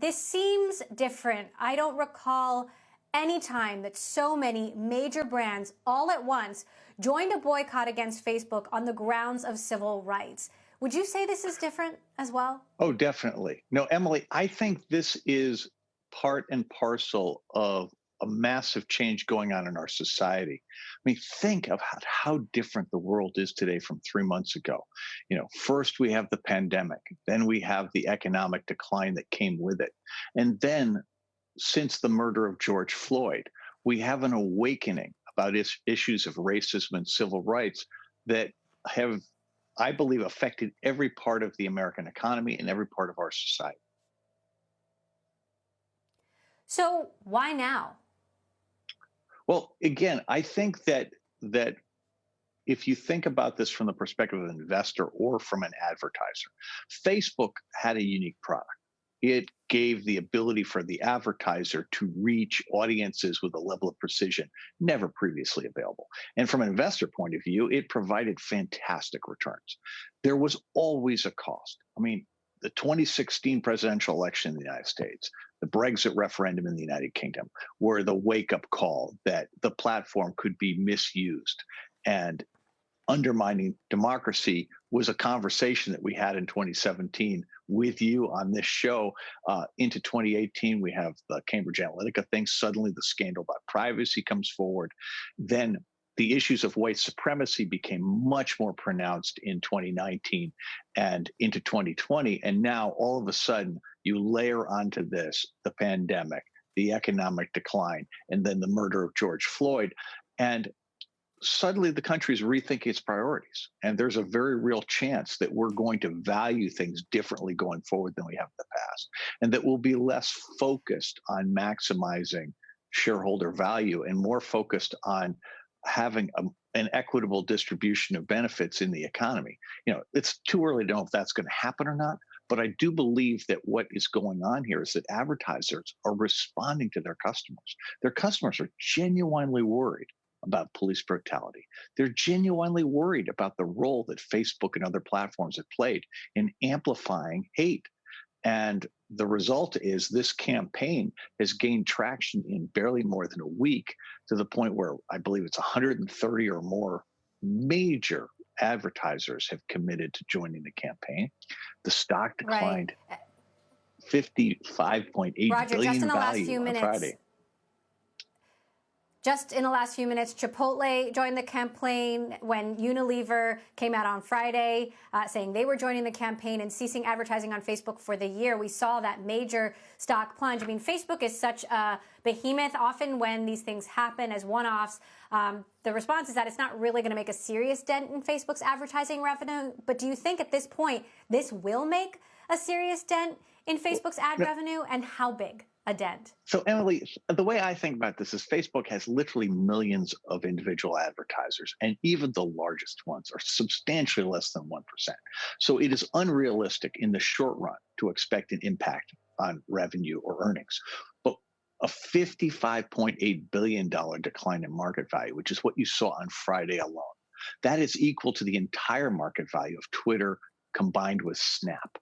this seems different. I don't recall any time that so many major brands all at once joined a boycott against Facebook on the grounds of civil rights. Would you say this is different as well? Oh, definitely. No, Emily, I think this is part and parcel of a massive change going on in our society. I mean, think of how different the world is today from 3 months ago. First we have the pandemic, then we have the economic decline that came with it. And then since the murder of George Floyd, we have an awakening about issues of racism and civil rights that have, I believe, affected every part of the American economy and every part of our society. So why now? Well, again, I think that if you think about this from the perspective of an investor or from an advertiser, Facebook had a unique product. It gave the ability for the advertiser to reach audiences with a level of precision never previously available. And from an investor point of view, it provided fantastic returns. There was always a cost. I mean, the 2016 presidential election in the United States, the Brexit referendum in the United Kingdom, were the wake-up call that the platform could be misused. And undermining democracy was a conversation that we had in 2017 with you on this show. Into 2018, we have the Cambridge Analytica thing. Suddenly, the scandal about privacy comes forward. Then the issues of white supremacy became much more pronounced in 2019 and into 2020. And now, all of a sudden, you layer onto this the pandemic, the economic decline, and then the murder of George Floyd. And suddenly the country is rethinking its priorities. And there's a very real chance that we're going to value things differently going forward than we have in the past, and that we'll be less focused on maximizing shareholder value and more focused on having an equitable distribution of benefits in the economy. It's too early to know if that's going to happen or not, but I do believe that what is going on here is that advertisers are responding to their customers. Their customers are genuinely worried about police brutality. They're genuinely worried about the role that Facebook and other platforms have played in amplifying hate. And the result is this campaign has gained traction in barely more than a week, to the point where I believe it's 130 or more major advertisers have committed to joining the campaign. The stock declined 55.8 Roger, billion just in the last value few on minutes. Friday. Just in the last few minutes, Chipotle joined the campaign when Unilever came out on Friday saying they were joining the campaign and ceasing advertising on Facebook for the year. We saw that major stock plunge. I mean, Facebook is such a behemoth. Often when these things happen as one-offs, the response is that it's not really going to make a serious dent in Facebook's advertising revenue. But do you think at this point this will make a serious dent in Facebook's ad revenue, and how big a dent? So, Emily, the way I think about this is Facebook has literally millions of individual advertisers, and even the largest ones are substantially less than 1%. So it is unrealistic in the short run to expect an impact on revenue or earnings. But a $55.8 billion decline in market value, which is what you saw on Friday alone, that is equal to the entire market value of Twitter combined with Snap.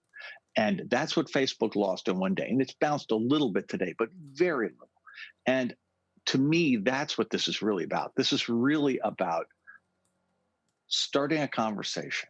And that's what Facebook lost in one day. And it's bounced a little bit today, but very little. And to me, that's what this is really about. This is really about starting a conversation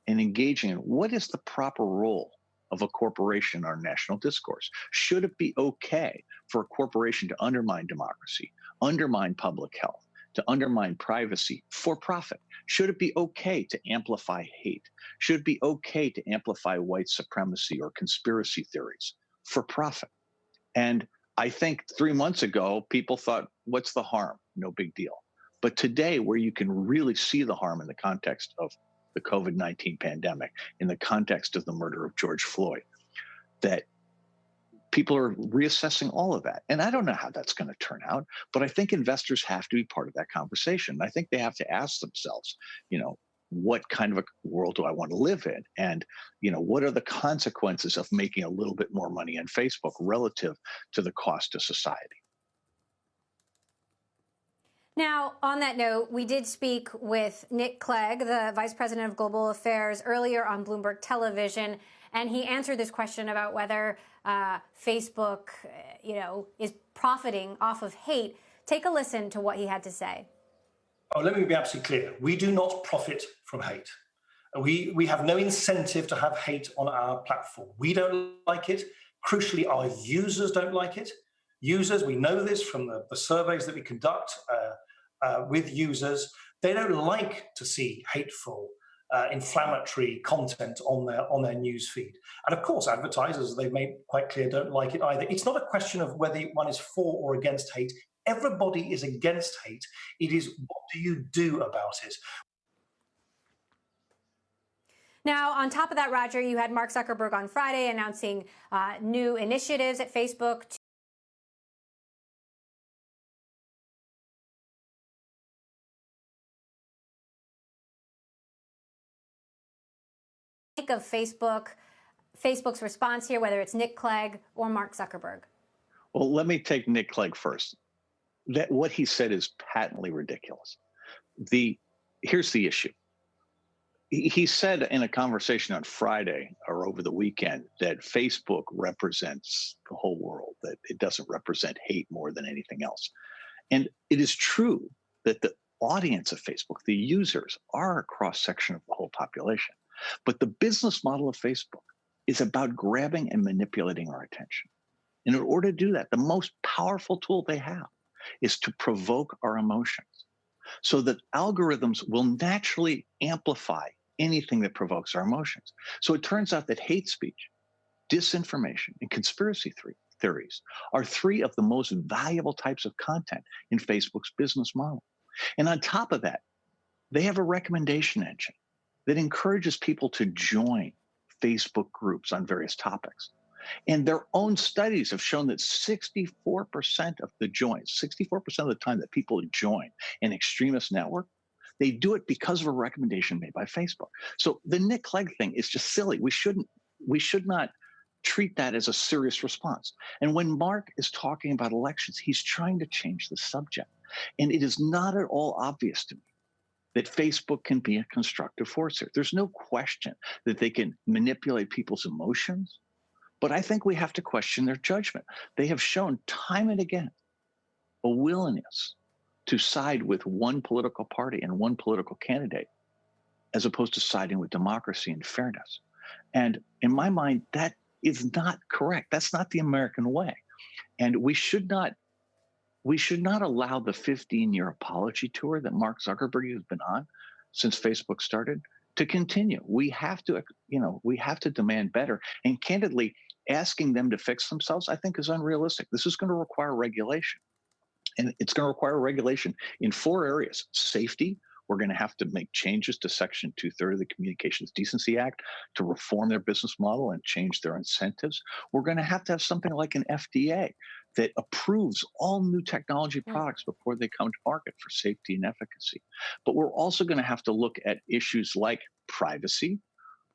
and engaging in what is the proper role of a corporation in our national discourse. Should it be okay for a corporation to undermine democracy, undermine public health, to undermine privacy for profit? Should it be okay to amplify hate? Should it be okay to amplify white supremacy or conspiracy theories for profit? And I think 3 months ago, people thought, what's the harm? No big deal. But today, where you can really see the harm in the context of the COVID-19 pandemic, in the context of the murder of George Floyd, that people are reassessing all of that. And I don't know how that's going to turn out, but I think investors have to be part of that conversation. I think they have to ask themselves, what kind of a world do I want to live in? And, what are the consequences of making a little bit more money on Facebook relative to the cost to society? Now, on that note, we did speak with Nick Clegg, the Vice President of Global Affairs, earlier on Bloomberg Television, and he answered this question about whether Facebook, is profiting off of hate. Take a listen to what he had to say. Oh, let me be absolutely clear. We do not profit from hate. We have no incentive to have hate on our platform. We don't like it. Crucially, our users don't like it. Users, we know this from the surveys that we conduct with users. They don't like to see hateful, inflammatory content on their news feed. And of course, advertisers, they've made quite clear, don't like it either. It's not a question of whether one is for or against hate. Everybody is against hate. It is, what do you do about it? Now, on top of that, Roger, you had Mark Zuckerberg on Friday announcing new initiatives at Facebook of Facebook's response here, whether it's Nick Clegg or Mark Zuckerberg. Well, let me take Nick Clegg first. That what he said is patently ridiculous. Here's the issue. He said in a conversation on Friday or over the weekend that Facebook represents the whole world, that it doesn't represent hate more than anything else. And it is true that the audience of Facebook, the users, are a cross-section of the whole population. But the business model of Facebook is about grabbing and manipulating our attention. And in order to do that, the most powerful tool they have is to provoke our emotions, so that algorithms will naturally amplify anything that provokes our emotions. So it turns out that hate speech, disinformation, and conspiracy theories are three of the most valuable types of content in Facebook's business model. And on top of that, they have a recommendation engine that encourages people to join Facebook groups on various topics. And their own studies have shown that 64% of the joins, 64% of the time that people join an extremist network, they do it because of a recommendation made by Facebook. So the Nick Clegg thing is just silly. We should not treat that as a serious response. And when Mark is talking about elections, he's trying to change the subject. And it is not at all obvious to me that Facebook can be a constructive force here. There's no question that they can manipulate people's emotions, but I think we have to question their judgment. They have shown time and again a willingness to side with one political party and one political candidate, as opposed to siding with democracy and fairness. And in my mind, that is not correct. That's not the American way. And we should not allow the 15-year apology tour that Mark Zuckerberg has been on since Facebook started to continue. We have to demand better. And candidly, asking them to fix themselves, I think, is unrealistic. This is going to require regulation. And it's going to require regulation in 4 areas. Safety. We're going to have to make changes to Section 230 of the Communications Decency Act to reform their business model and change their incentives. We're going to have something like an FDA that approves all new technology products before they come to market for safety and efficacy. But we're also going to have to look at issues like privacy.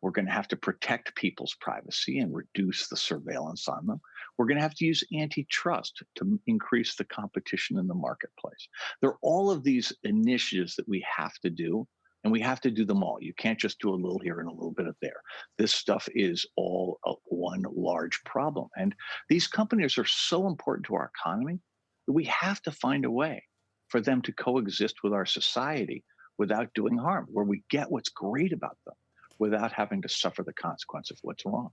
We're going to have to protect people's privacy and reduce the surveillance on them. We're going to have to use antitrust to increase the competition in the marketplace. There are all of these initiatives that we have to do, and we have to do them all. You can't just do a little here and a little bit of there. This stuff is all one large problem. And these companies are so important to our economy that we have to find a way for them to coexist with our society without doing harm, where we get what's great about them without having to suffer the consequence of what's wrong.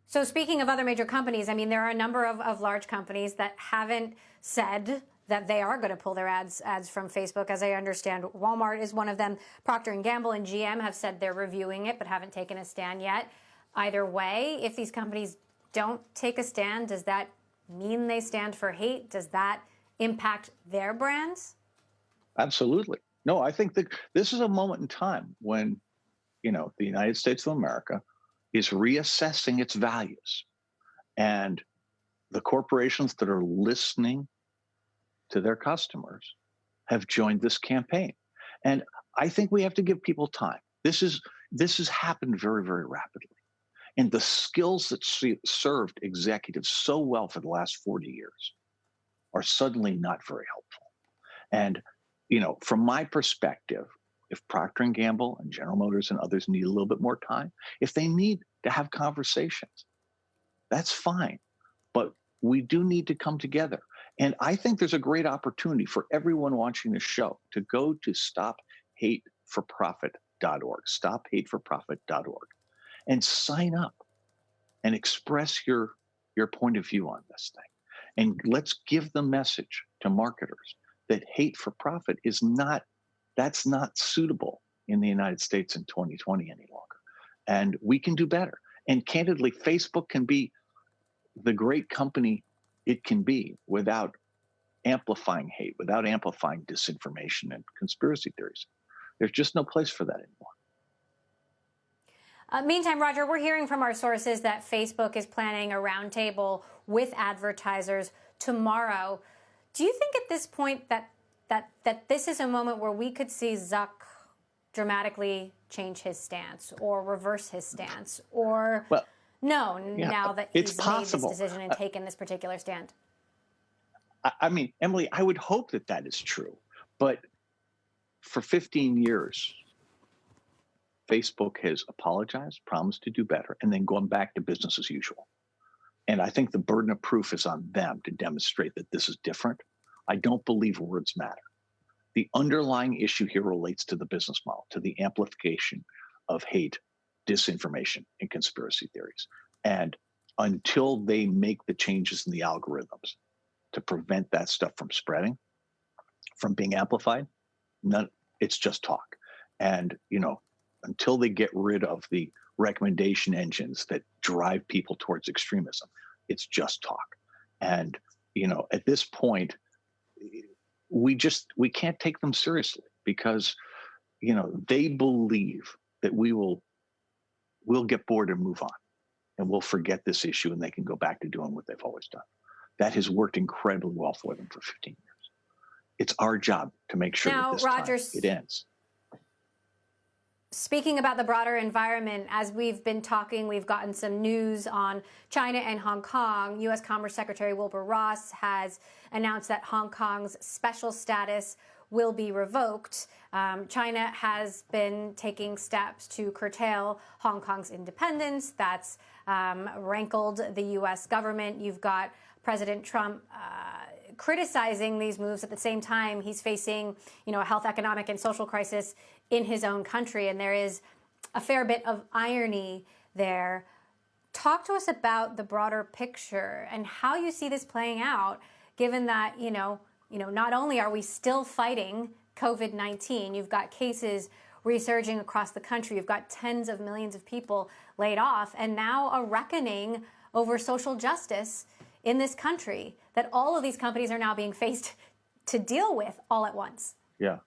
So speaking of other major companies, I mean, there are a number of large companies that haven't said that they are going to pull their ads from Facebook. As I understand, Walmart is one of them. Procter & Gamble and GM have said they're reviewing it, but haven't taken a stand yet. Either way, if these companies don't take a stand, does that mean they stand for hate? Does that impact their brands? Absolutely. No, I think that this is a moment in time when, the United States of America is reassessing its values. And the corporations that are listening to their customers have joined this campaign. And I think we have to give people time. This has happened very, very rapidly. And the skills that served executives so well for the last 40 years are suddenly not very helpful. And from my perspective, if Procter & Gamble and General Motors and others need a little bit more time, if they need to have conversations That's fine. But we do need to come together. And I think there's a great opportunity for everyone watching the show to go to stophateforprofit.org, stophateforprofit.org, and sign up and express your point of view on this thing. And let's give the message to marketers that hate for profit is not, that's not suitable in the United States in 2020 any longer. And we can do better. And candidly, Facebook can be the great company it can be without amplifying hate, without amplifying disinformation and conspiracy theories. There's just no place for that anymore. Meantime, Roger, we're hearing from our sources that Facebook is planning a roundtable with advertisers tomorrow. Do you think at this point that this is a moment where we could see Zuck dramatically change his stance or reverse his stance, or now that he's made this decision and taken this particular stand? I mean, Emily, I would hope that that is true, but for 15 years, Facebook has apologized, promised to do better, and then gone back to business as usual. And I think the burden of proof is on them to demonstrate that this is different. I don't believe words matter. The underlying issue here relates to the business model, to the amplification of hate, disinformation, and conspiracy theories. And until they make the changes in the algorithms to prevent that stuff from spreading, from being amplified, it's just talk. And, until they get rid of the recommendation engines that drive people towards extremism, it's just talk. And, at this point, we can't take them seriously because, they believe that we'll get bored and move on and we'll forget this issue and they can go back to doing what they've always done. That has worked incredibly well for them for 15 years. It's our job to make sure that this time it ends. Speaking about the broader environment, as we've been talking, we've gotten some news on China and Hong Kong. U.S. Commerce Secretary Wilbur Ross has announced that Hong Kong's special status will be revoked. China has been taking steps to curtail Hong Kong's independence. That's rankled the U.S. government. You've got President Trump criticizing these moves. At the same time, he's facing, a health, economic, and social crisis in his own country, and there is a fair bit of irony there. Talk to us about the broader picture and how you see this playing out, given that, not only are we still fighting COVID-19, you've got cases resurging across the country, you've got tens of millions of people laid off, and now a reckoning over social justice in this country that all of these companies are now being faced to deal with all at once. Yeah.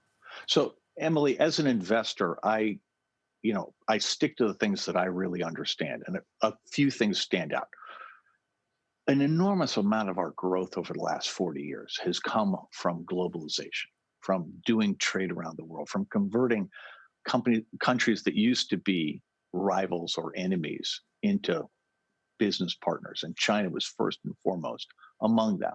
So, Emily, as an investor, I stick to the things that I really understand, and a few things stand out. An enormous amount of our growth over the last 40 years has come from globalization, from doing trade around the world, from converting countries that used to be rivals or enemies into business partners. And China was first and foremost among them.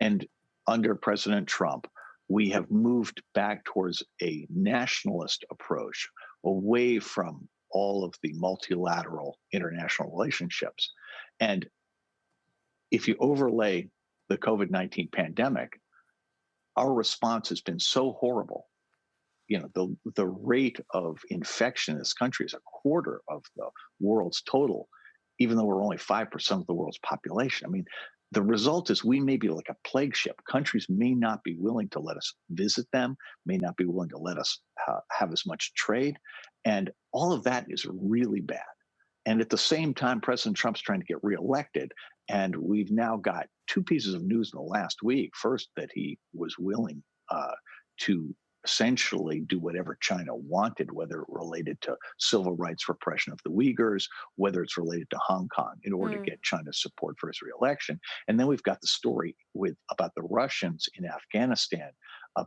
And under President Trump, we have moved back towards a nationalist approach, away from all of the multilateral international relationships. And if you overlay the COVID-19 pandemic, our response has been so horrible. The rate of infection in this country is a quarter of the world's total, even though we're only 5% of the world's population. I mean, the result is we may be like a plague ship. Countries may not be willing to let us visit them, may not be willing to let us have as much trade. And all of that is really bad. And at the same time, President Trump's trying to get reelected. And we've now got two pieces of news in the last week. First, that he was willing to essentially do whatever China wanted, whether it related to civil rights repression of the Uyghurs, whether it's related to Hong Kong, in order to get China's support for his reelection. And then we've got the story about the Russians in Afghanistan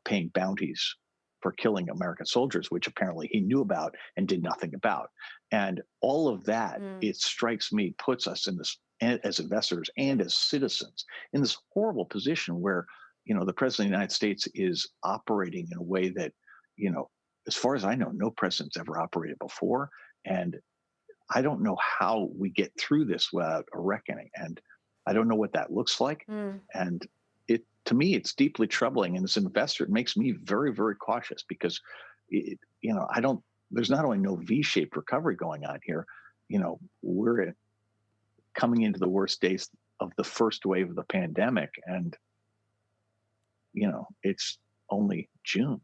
paying bounties for killing American soldiers, which apparently he knew about and did nothing about. And all of that, it strikes me, puts us in this, as investors and as citizens, in this horrible position where the president of the United States is operating in a way that, as far as I know, no president's ever operated before. And I don't know how we get through this without a reckoning. And I don't know what that looks like. And to me, it's deeply troubling. And as an investor, it makes me very, very cautious because, there's not only no V-shaped recovery going on here, we're coming into the worst days of the first wave of the pandemic. And, it's only June.